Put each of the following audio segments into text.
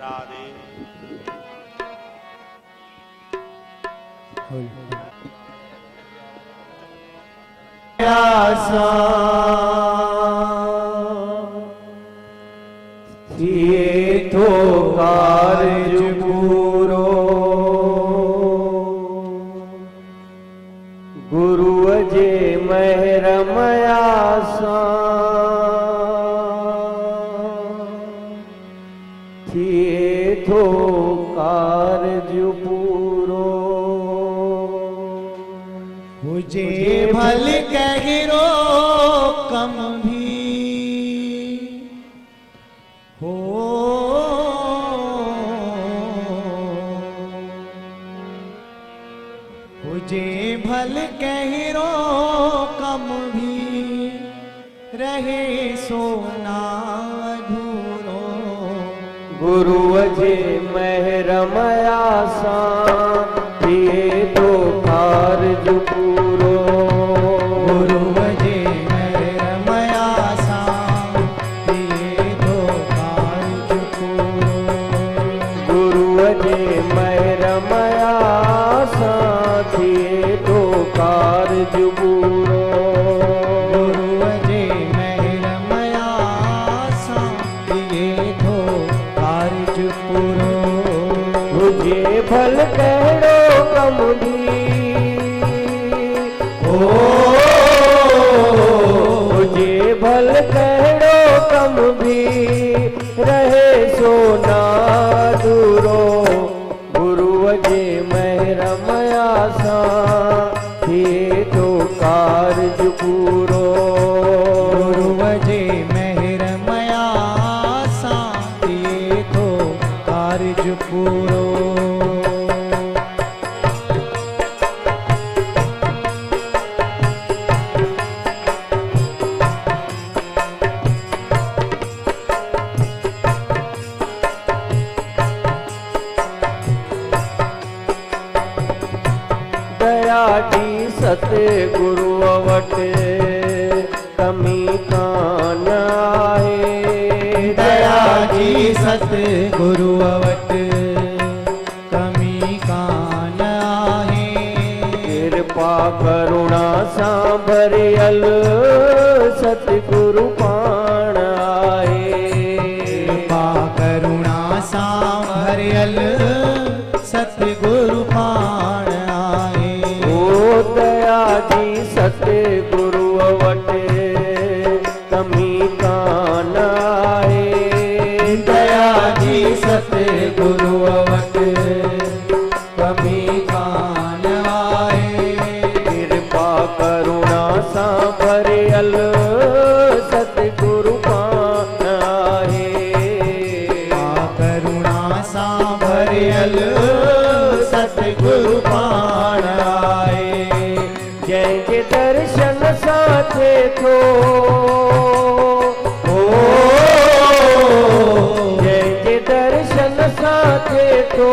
राधे ये तो कार्य पूरो गुरु अजय महरमयासा ये तो कार्य पूरो मुझे भल कहिरो कम भी हो मुझे भल कहिरो कम भी रहे सोना अधूरो गुरु अजय महरमयासा ये तो कार्य पूरो गुरु अजय महरमयासा ये तो कार्य पूरो गुरु अजय महरमयासा ये तो कार्य पूरो गुरु अजय महरमयासा ये तो कार्य पूरो मुझे भल कहड़ो कम भी हो मुझे भल कहड़ो कम भी रहे सोना दूरो गुरु अजय महरमयासा ये तो कार्य पूरो गुरु अजय महरमयासा ये तो कार्य पूरो दया जी सतगुरु अवट कमी कान आहे दया जी सतगुरु अवट कमी कान आहे कृपा करुणा सांभरियल सतगुरु पाण आहे कृपा करुणा सांभरियल सतगुरु पाण आहे ओ दया जी सतगुरु अवट कमी कान आहे दया जी सतगुरु अवट कमी कान आहे कृपा करुणा सांभरियल सतगुरु पाण आहे करुणा सांभरियल सतगुरु पाण आहे जंहिंजे दर्शन सां थिए थो जंहिंजे दर्शन सां थिए थो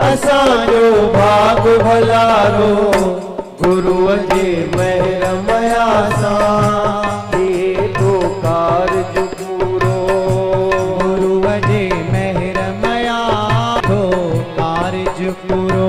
असांजो भाग भलारो गुरु अजय महरमयासा ये तो कार्य पूरो गुरु अजय महरमया तो कार्य पूरो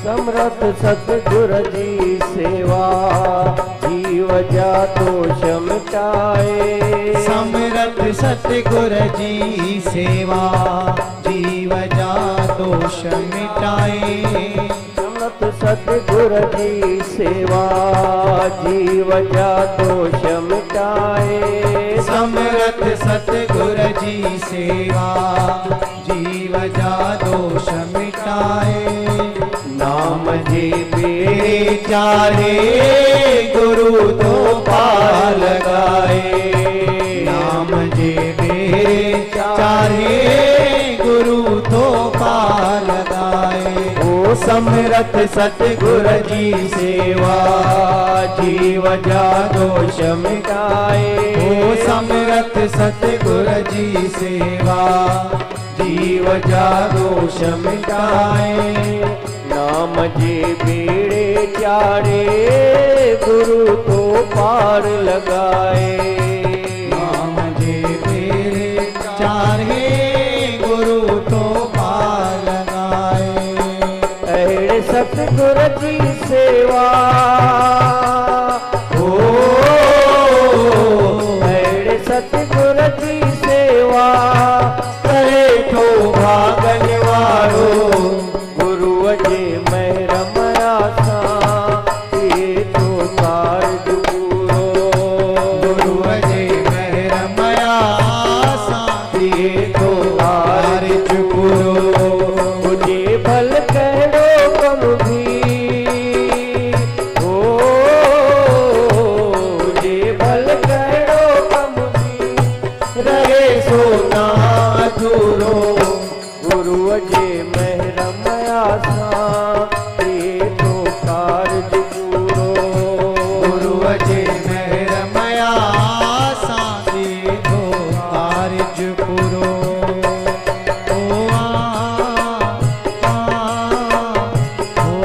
समर्थ सतगुरु जी सेवा जीव जा दोष मिटाए समर्थ सतगुरु जी सेवा जीव जा दोष मिटाए समर्थ सतगुर जी सेवा जीव जा दोष मिटाए समर्थ सतगुर जी सेवा जीव जा दोष मिटाए नाम जे मेरे चारे गुरु तो पार लगाए नाम जे मेरे चारे गुरु तो पार लगाए ओ समर्थ सतगुर जी सेवा जीव जा दोष मिटाए ओ समर्थ सतगुर जी सेवा जीव जा दोष मिटाए नाम जे बेड़े चारे गुरु तो पार लगाए नाम जे मेरे चारे गुरु तो पार लगाए ऐड़े सतगुर जी सेवा ओ ऐड़े सतगुर जी सेवा करे तो भागन वारो गुरु जे मेहर मरासा ये तो कार्ज पूरो गुरु जे मेहर मया साथी तो कार्ज पूरो मुझे भल करो कम भी ओ मुझे भल करो कम भी रहे सोना अधूरो गुरु जे मेहर मयासा ये तो कार्ज पूरो गुरु जे मेहर मया साथी तो कार्ज पूरो ओ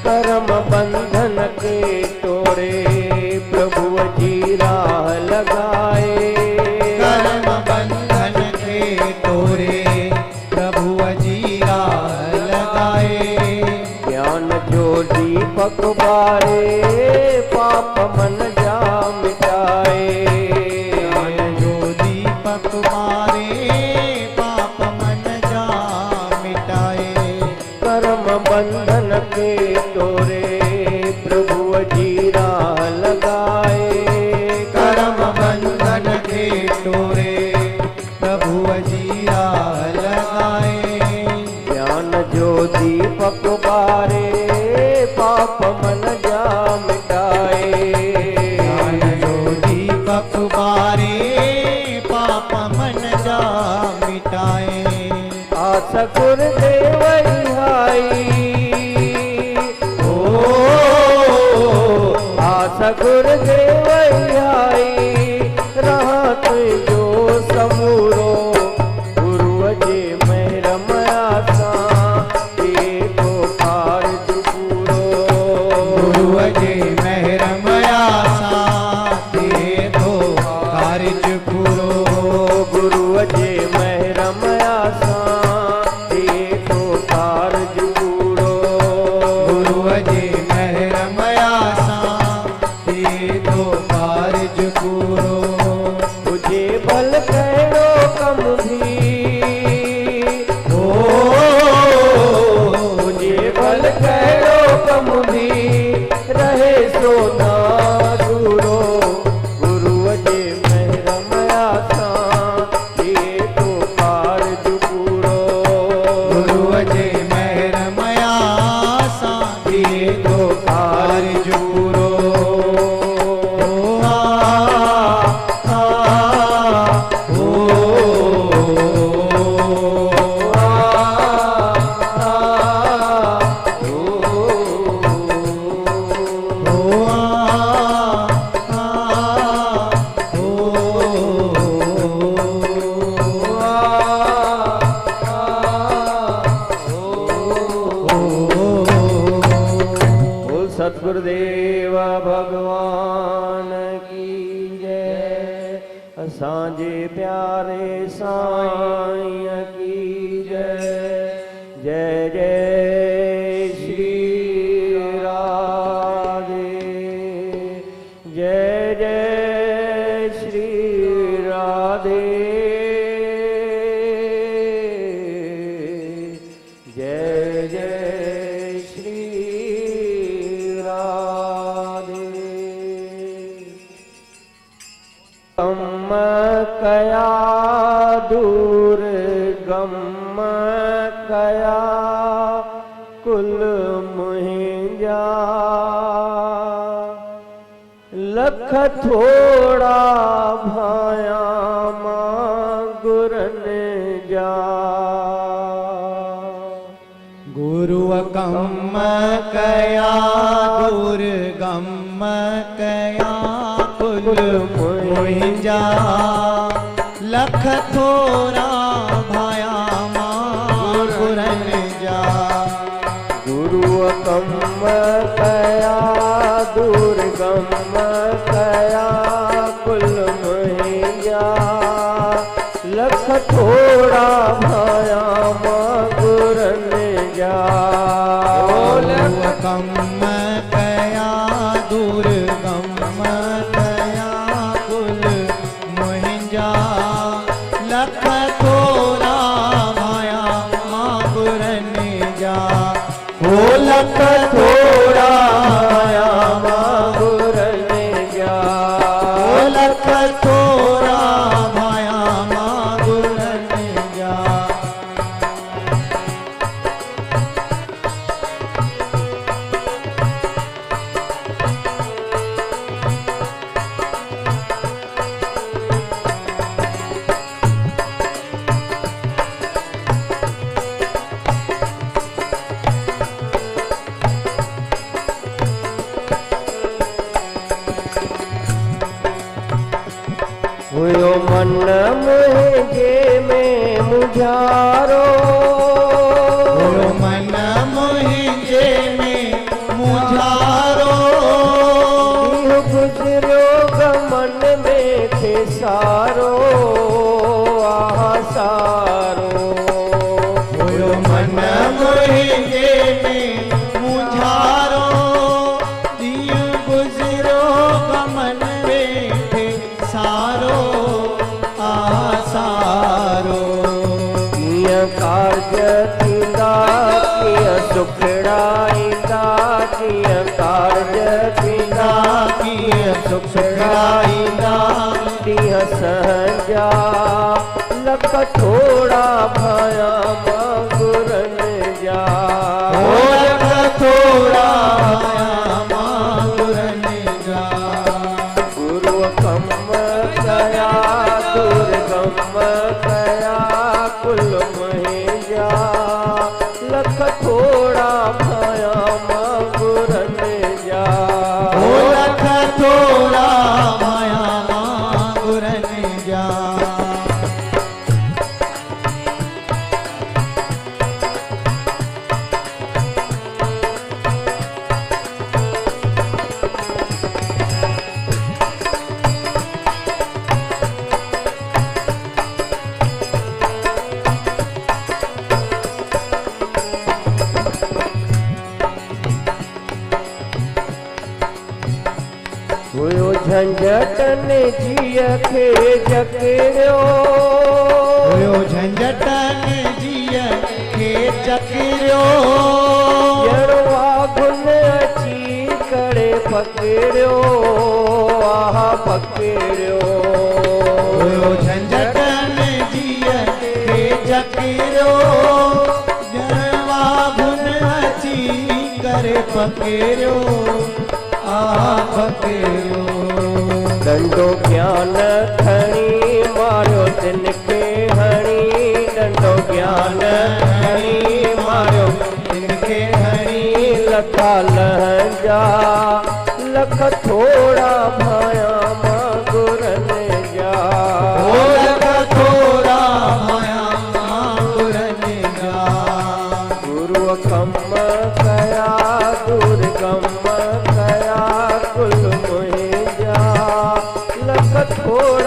कर्म बंधन के तोड़े प्रभु जी राह लगाए कर्म बंधन के तोरे प्रभु अजीरा लगाए ज्ञान जो दीपक बारे पाप मन जा मिटाए ज्ञान जो दीपक मारे पाप मन जा मिटाए कर्म बंधन के तोरे प्रभु जी राह लगाए कर्म बंधन के तोरे प्रभु अजीरा लगाए ज्ञान जो दीपक बारे पाप मन जा मिटाए ज्ञान जो दीपक बारे पाप मन जा मिटाए आस गुरुदेव आई ओ आस गुरुदेव आई रहत जो समूरो गुरु जे मेहर मयासा ये तो कार्ज पूरो गुरु जे मेहर मया साथे तो कार्ज पूरो गुरु जे मेहर मयासा ये तो कार्ज पूरो गुरु जे मेहर मया साथे तो कार्ज पूरो तुझे भल करो कम भी ओ तुझे भल करो कम भी रहे सोना दूरो गुरु जे मेहर मयासा ये तो कार्ज पूरो गुरु जे मेहर मया साथे तो कार्ज पूरो असांजे प्यारे साईं की जय। जय जय श्री राधे। जय जय श्री राधे। जय जय श्री राधे। गम कया दूर गम कया कुल मुहिंजा लख थोड़ा भाया मां गुरन जा। गुरु गम कया दूर गम कया कुल मुहिंजा लख थोरा भाया मां गुरन जा। गुरु गम कया दूर गम कया कुल मुहिंजा लख थोड़ा भाया मां गुरन जा। गुरु गम कया दूर गम कया कुल मुहिंजा लख थोरा भाया मां गुरन जा। हो लख थोड़ा भाया मां गुरन जा। ओ लख थोरा भाया मां गुरन जा। हुयो मन मुझे में मुझारो। हुयो मन मुझे में मुझारो। दीह गुजरो गमन में थे सारो आह सारो। हुयो मन मुझे में मुझारो। दीह गुजरो गमन में थे सारो आसारो। किया कार्य थींदा किया सुखड़ा ईंदा। किया कार्य थींदा किया सुखड़ा ईंदा। ॾींहं संजा लख थोड़ा भाया मां गुरन जा। ओ लख थोरा भाया मां गुरन जा। गुरु गम कया दूर गम कया कुल मुहिंजा लख थोड़ा भाया मां गुरन जा। ओ लख थोरा भाया मां गुरन जा। हुयो झंझटन जीअ खे जकड़ियो। हुयो झंझटन जीअ खे जकड़ियो। ॼणो वाघुन अची करे पकड़ियो आह पकड़ियो। हुयो झंझटन जीअ खे जकड़ियो। ॼणो वाघुन अची करे पकड़ियो पकड़ियो। डंडो ज्ञान खणी मारियो तिन खे हणी। डंडो ज्ञान खणी मारियो तिन खे हणी। लखा लहंजा लख थोड़ा भाया मां गुरन जा। ओ लख थोरा भाया मां गुरन जा। गुरु गम कया दूर गम कया कुल मुहिंजा लख थोड़ा